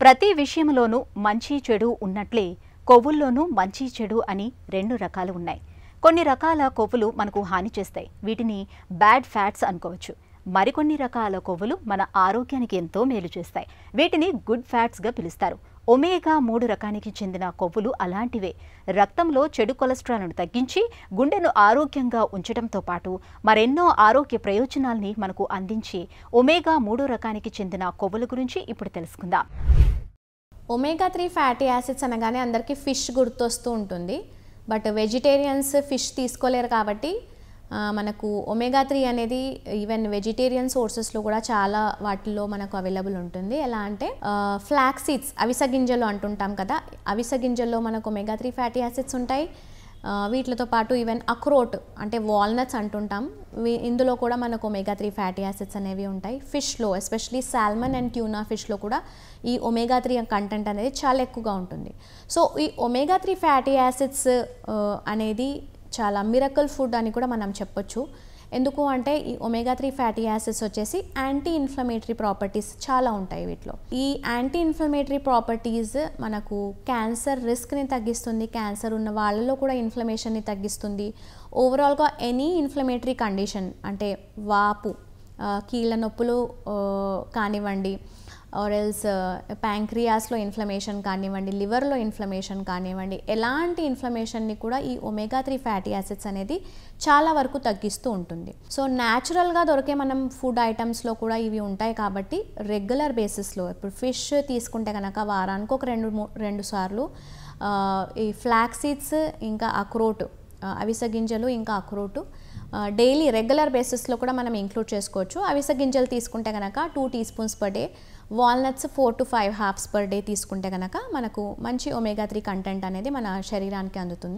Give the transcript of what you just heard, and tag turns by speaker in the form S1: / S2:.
S1: ప్రతి విషయంలోనూ మంచి చెడు ఉన్నట్లే కొవ్వుల్లోనూ మంచి చెడు అని రెండు రకాలు ఉన్నాయి. కొన్ని రకాల కొవ్వులు మనకు హాని చేస్తాయి. వీటిని బ్యాడ్ ఫ్యాట్స్ అనుకోవచ్చు. మరికొన్ని రకాల కొవ్వులు మన ఆరోగ్యానికి ఎంతో మేలు చేస్తాయి. వీటిని గుడ్ ఫ్యాట్స్గా పిలుస్తారు. ఒమేగా 3 రకానికి చెందిన కొవ్వులు అలాంటివే. రక్తంలో చెడు కొలెస్ట్రాల్ను తగ్గించి గుండెను ఆరోగ్యంగా ఉంచడంతో పాటు మరెన్నో ఆరోగ్య ప్రయోజనాల్ని మనకు అందించి ఒమేగా 3 రకానికి చెందిన కొవ్వుల గురించి ఇప్పుడు తెలుసుకుందాం.
S2: ఒమేగా 3 ఫ్యాటీ యాసిడ్స్ అనగానే అందరికీ ఫిష్ గుర్తొస్తూ ఉంటుంది. బట్ వెజిటేరియన్స్ ఫిష్ తీసుకోలేరు కాబట్టి మనకు ఒమేగా 3 అనేది ఈవెన్ వెజిటేరియన్ సోర్సెస్లో కూడా చాలా వాటిల్లో మనకు అవైలబుల్ ఉంటుంది. ఎలా అంటే ఫ్లాక్స్ సీడ్స్, అవిసె గింజలు అంటుంటాం కదా, అవిసె గింజల్లో మనకు ఒమేగా 3 ఫ్యాటీ యాసిడ్స్ ఉంటాయి. వీటితో పాటు ఈవెన్ అక్రోట్ అంటే వాల్నట్స్ అంటుంటాం, ఇందులో కూడా మనకు ఒమేగా 3 ఫ్యాటీ యాసిడ్స్ అనేవి ఉంటాయి. ఫిష్లో ఎస్పెషలీ సాల్మన్ అండ్ ట్యూనా ఫిష్లో కూడా ఈ ఒమేగా 3 కంటెంట్ అనేది చాలా ఎక్కువగా ఉంటుంది. సో ఈ ఒమేగా 3 ఫ్యాటీ యాసిడ్స్ అనేది చాలా మిరకల్ ఫుడ్ అని కూడా మనం చెప్పొచ్చు. ఎందుకు అంటే ఈ ఒమేగా 3 ఫ్యాటీ యాసిడ్స్ వచ్చేసి యాంటీ ఇన్ఫ్లమేటరీ ప్రాపర్టీస్ చాలా ఉంటాయి వీటిలో. ఈ యాంటీ ఇన్ఫ్లమేటరీ ప్రాపర్టీస్ మనకు క్యాన్సర్ రిస్క్ని తగ్గిస్తుంది, క్యాన్సర్ ఉన్న వాళ్ళలో కూడా ఇన్ఫ్లమేషన్ని తగ్గిస్తుంది. ఓవరాల్గా ఎనీ ఇన్ఫ్లమేటరీ కండిషన్ అంటే వాపు, కీళ్ళ నొప్పులు కానివ్వండి, ఆర్ ఎల్స్ ప్యాంక్రియాస్లో ఇన్ఫ్లమేషన్ కానివ్వండి, లివర్లో ఇన్ఫ్లమేషన్ కానివ్వండి, ఎలాంటి ఇన్ఫ్లమేషన్ని కూడా ఈ ఒమేగా 3 ఫ్యాటీ యాసిడ్స్ అనేది చాలా వరకు తగ్గిస్తూ ఉంటుంది. సో న్యాచురల్గా దొరికే మనం ఫుడ్ ఐటమ్స్లో కూడా ఇవి ఉంటాయి కాబట్టి రెగ్యులర్ బేసిస్లో ఇప్పుడు ఫిష్ తీసుకుంటే కనుక వారానికి ఒక రెండు సార్లు ఈ ఫ్లాక్స్ సీడ్స్ ఇంకా అక్రోట్, అవిసె గింజలు ఇంకా అక్రోటు డైలీ రెగ్యులర్ బేసిస్లో కూడా మనం ఇంక్లూడ్ చేసుకోవచ్చు. అవిసె గింజలు తీసుకుంటే కనుక 2 teaspoons per day, walnuts 4 to 5 halves per day తీసుకుంటే కనుక మనకు మంచి ఒమేగా 3 కంటెంట్ అనేది మన శరీరానికి అందుతుంది.